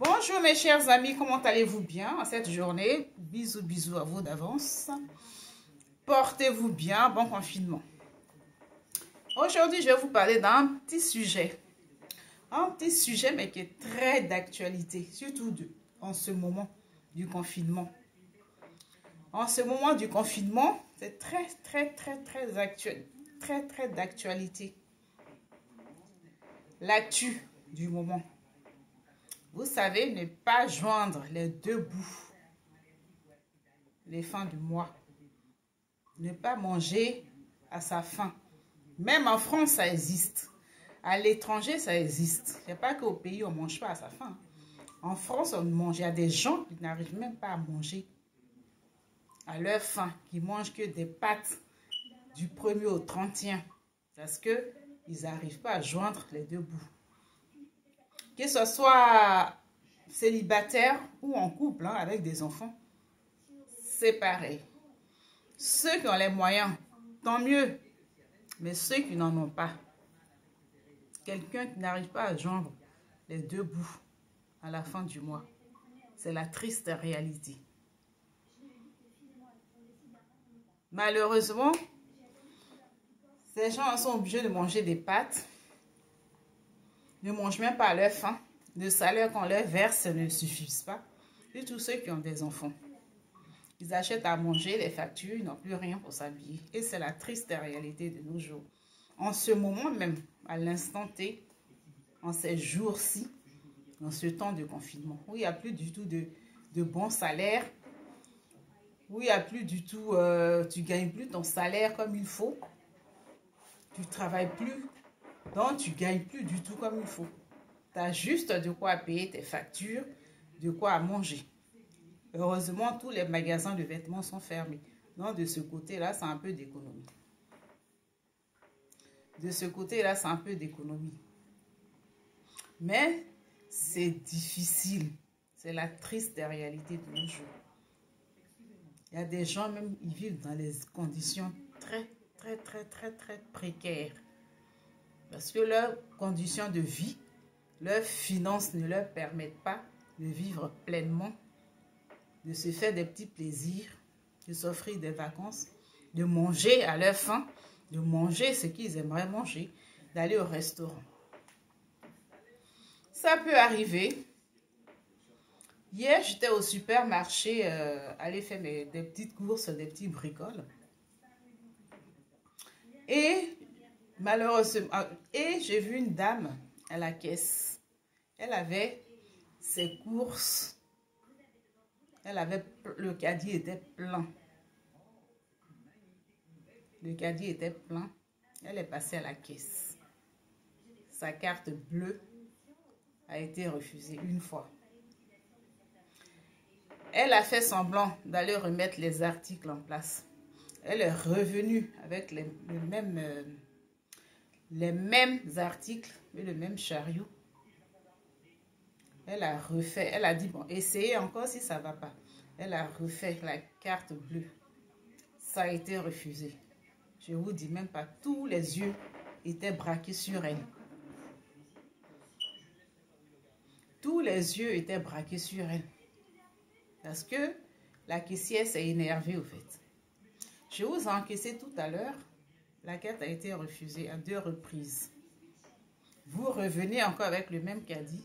Bonjour mes chers amis, comment allez-vous bien en cette journée? Bisous, bisous à vous d'avance. Portez-vous bien, bon confinement. Aujourd'hui, je vais vous parler d'un petit sujet. Un petit sujet, mais qui est très d'actualité, surtout en ce moment du confinement. En ce moment du confinement, c'est très actuel, très d'actualité. L'actu du moment. Vous savez, ne pas joindre les deux bouts, les fins du mois. Ne pas manger à sa faim. Même en France, ça existe. À l'étranger, ça existe. Il n'y a pas qu'au pays, on ne mange pas à sa faim. En France, on mange. Il y a des gens qui n'arrivent même pas à manger à leur faim, qui mangent que des pâtes du 1er au 31. Parce qu'ils n'arrivent pas à joindre les deux bouts. Que ce soit célibataire ou en couple, avec des enfants, c'est pareil. Ceux qui ont les moyens, tant mieux. Mais ceux qui n'en ont pas, quelqu'un qui n'arrive pas à joindre les deux bouts à la fin du mois, c'est la triste réalité. Malheureusement, ces gens sont obligés de manger des pâtes, ne mangent même pas à leur faim. Le salaire qu'on leur verse ne suffit pas. Et tous ceux qui ont des enfants, ils achètent à manger, les factures, ils n'ont plus rien pour s'habiller. Et c'est la triste réalité de nos jours. En ce moment même, à l'instant T, en ces jours-ci, dans ce temps de confinement, où il n'y a plus du tout de bons salaires, où il n'y a plus du tout, tu ne gagnes plus ton salaire comme il faut, tu ne travailles plus, donc tu ne gagnes plus du tout comme il faut. Tu as juste de quoi payer tes factures, de quoi manger. Heureusement, tous les magasins de vêtements sont fermés. Donc, de ce côté-là, c'est un peu d'économie. De ce côté-là, c'est un peu d'économie. Mais c'est difficile. C'est la triste réalité de nos jours. Il y a des gens, même, ils vivent dans des conditions très précaires. Parce que leurs conditions de vie, leurs finances ne leur permettent pas de vivre pleinement, de se faire des petits plaisirs, de s'offrir des vacances, de manger à leur faim, de manger ce qu'ils aimeraient manger, d'aller au restaurant. Ça peut arriver. Hier, j'étais au supermarché, aller faire des petites courses, des petits bricoles. Et malheureusement, j'ai vu une dame à la caisse. Elle avait ses courses. Le caddie était plein. Le caddie était plein. Elle est passée à la caisse. Sa carte bleue a été refusée une fois. Elle a fait semblant d'aller remettre les articles en place. Elle est revenue avec les mêmes articles, mais le même chariot. Elle a refait, elle a dit, bon, essayez encore si ça ne va pas. Elle a refait la carte bleue. Ça a été refusé. Je vous dis même pas, tous les yeux étaient braqués sur elle. Tous les yeux étaient braqués sur elle. Parce que la caissière s'est énervée au fait. Je vous ai encaissé tout à l'heure. La carte a été refusée à 2 reprises. Vous revenez encore avec le même caddie.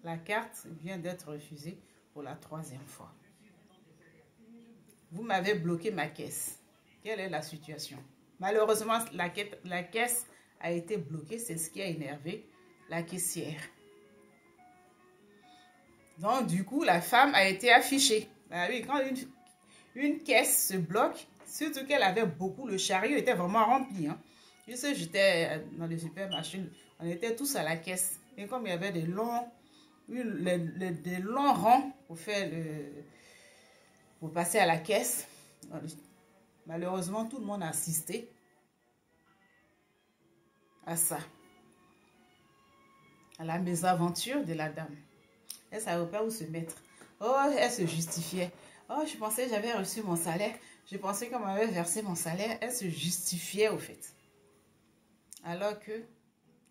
La carte vient d'être refusée pour la 3e fois. Vous m'avez bloqué ma caisse. Quelle est la situation? Malheureusement, la caisse a été bloquée. C'est ce qui a énervé la caissière. Donc, du coup, la femme a été affichée. Ah oui, quand une caisse se bloque, surtout qu'elle avait beaucoup, le chariot était vraiment rempli. Je sais, j'étais dans le supermarché, on était tous à la caisse. Et comme il y avait des longs rangs pour passer à la caisse, malheureusement, tout le monde a assisté à ça. À la mésaventure de la dame. Elle ne savait pas où se mettre. Oh, elle se justifiait. Oh, je pensais que j'avais reçu mon salaire. Je pensais qu'on m'avait versé mon salaire. Elle se justifiait au fait. Alors que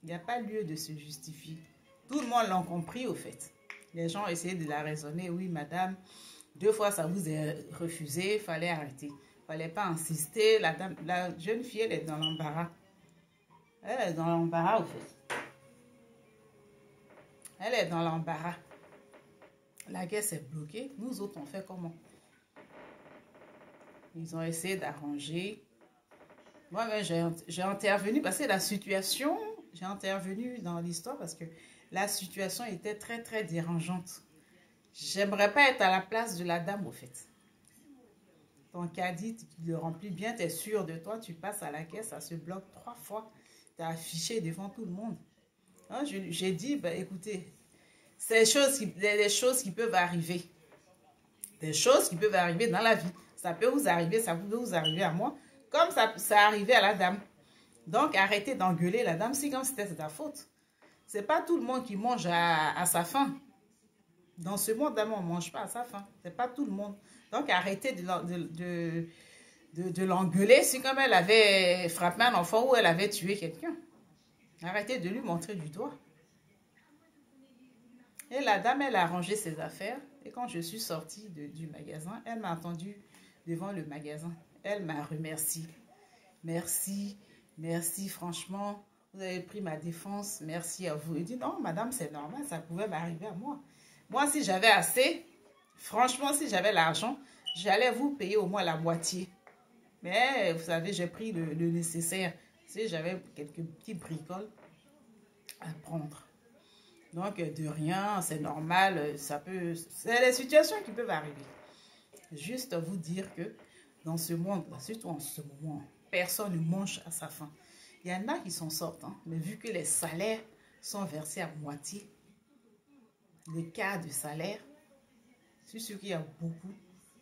il n'y a pas lieu de se justifier. Tout le monde l'a compris au fait. Les gens ont essayé de la raisonner. Oui, madame, 2 fois ça vous est refusé, il fallait arrêter. Il fallait pas insister. La jeune fille, elle est dans l'embarras. Elle est dans l'embarras, au fait. Elle est dans l'embarras. La caisse est bloquée. Nous autres, on fait comment? Ils ont essayé d'arranger. Moi-même, j'ai intervenu parce que la situation, j'ai intervenu dans l'histoire parce que la situation était très, très dérangeante. J'aimerais pas être à la place de la dame, au fait. Ton caddie, tu le remplis bien, tu es sûr de toi, tu passes à la caisse, ça se bloque 3 fois. Tu as affiché devant tout le monde. Hein, j'ai dit, ben, écoutez, c'est des choses qui peuvent arriver. Des choses qui peuvent arriver dans la vie. Ça peut vous arriver, ça peut vous arriver à moi, comme ça arrivait à la dame. Donc, arrêtez d'engueuler la dame si comme c'était ta faute. C'est pas tout le monde qui mange à sa faim. Dans ce monde, on ne mange pas à sa faim. C'est pas tout le monde. Donc, arrêtez de l'engueuler si comme elle avait frappé un enfant ou elle avait tué quelqu'un. Arrêtez de lui montrer du doigt. Et la dame, elle a rangé ses affaires. Et quand je suis sortie du magasin, elle m'a attendu devant le magasin. Elle m'a remercié. Merci, merci, franchement, vous avez pris ma défense, merci à vous. Elle dit, non, madame, c'est normal, ça pouvait m'arriver à moi. Moi, si j'avais assez, franchement, si j'avais l'argent, j'allais vous payer au moins la moitié. Mais, vous savez, j'ai pris le nécessaire. Si j'avais quelques petits bricoles à prendre. Donc, de rien, c'est normal, c'est les situations qui peuvent arriver. Juste vous dire que dans ce monde, surtout en ce moment, personne ne mange à sa faim. Il y en a qui s'en sortent, hein, mais vu que les salaires sont versés à moitié, les cas de salaire, c'est sûr qu'il y a beaucoup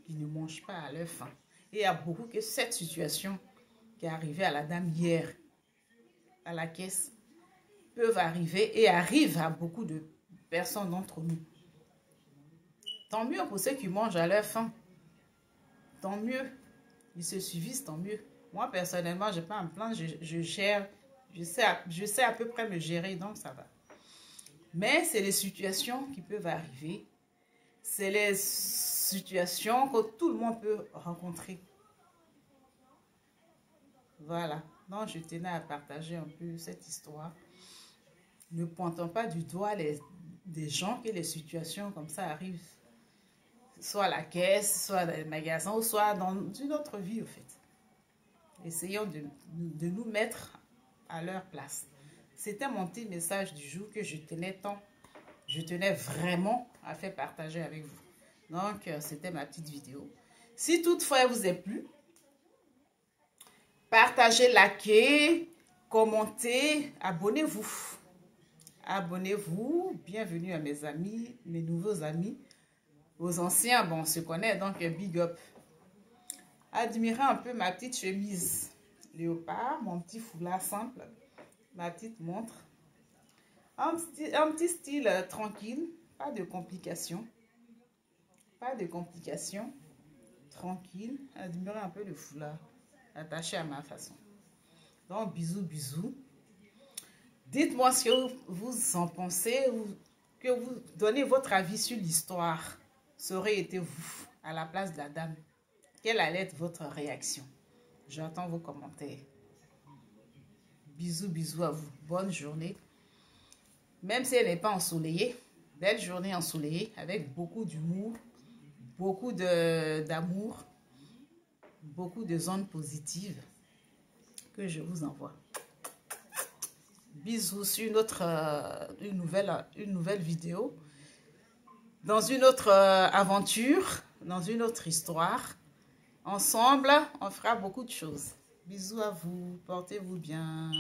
qui ne mangent pas à leur faim. Et il y a beaucoup que cette situation qui est arrivée à la dame hier, à la caisse, peuvent arriver et arrive à beaucoup de personnes d'entre nous. Tant mieux pour ceux qui mangent à leur faim. Tant mieux. Ils se suffisent, tant mieux. Moi, personnellement, je n'ai pas un plan. Je gère. Je sais à peu près me gérer, donc ça va. Mais c'est les situations qui peuvent arriver. C'est les situations que tout le monde peut rencontrer. Voilà. Donc, je tenais à partager un peu cette histoire. Ne pointons pas du doigt des gens que les situations comme ça arrivent. Soit à la caisse, soit dans les magasins, ou soit dans une autre vie, au fait. Essayons de nous mettre à leur place. C'était mon petit message du jour que je tenais vraiment à faire partager avec vous. Donc, c'était ma petite vidéo. Si toutefois elle vous a plu, partagez, likez, commentez, abonnez-vous. Abonnez-vous. Bienvenue à mes amis, mes nouveaux amis. Aux anciens, bon, on se connaît, donc big up. Admirez un peu ma petite chemise léopard, mon petit foulard simple, ma petite montre. Un petit style tranquille, pas de complications. Pas de complications, tranquille. Admirez un peu le foulard, attaché à ma façon. Donc, bisous, bisous. Dites-moi ce que vous en pensez, que vous donnez votre avis sur l'histoire. Ça aurait été vous, à la place de la dame. Quelle allait être votre réaction? J'attends vos commentaires. Bisous, bisous à vous. Bonne journée. Même si elle n'est pas ensoleillée, belle journée ensoleillée avec beaucoup d'humour, beaucoup d'amour, beaucoup de zones positives que je vous envoie. Bisous sur une nouvelle vidéo, dans une autre aventure, dans une autre histoire. Ensemble, on fera beaucoup de choses. Bisous à vous, portez-vous bien.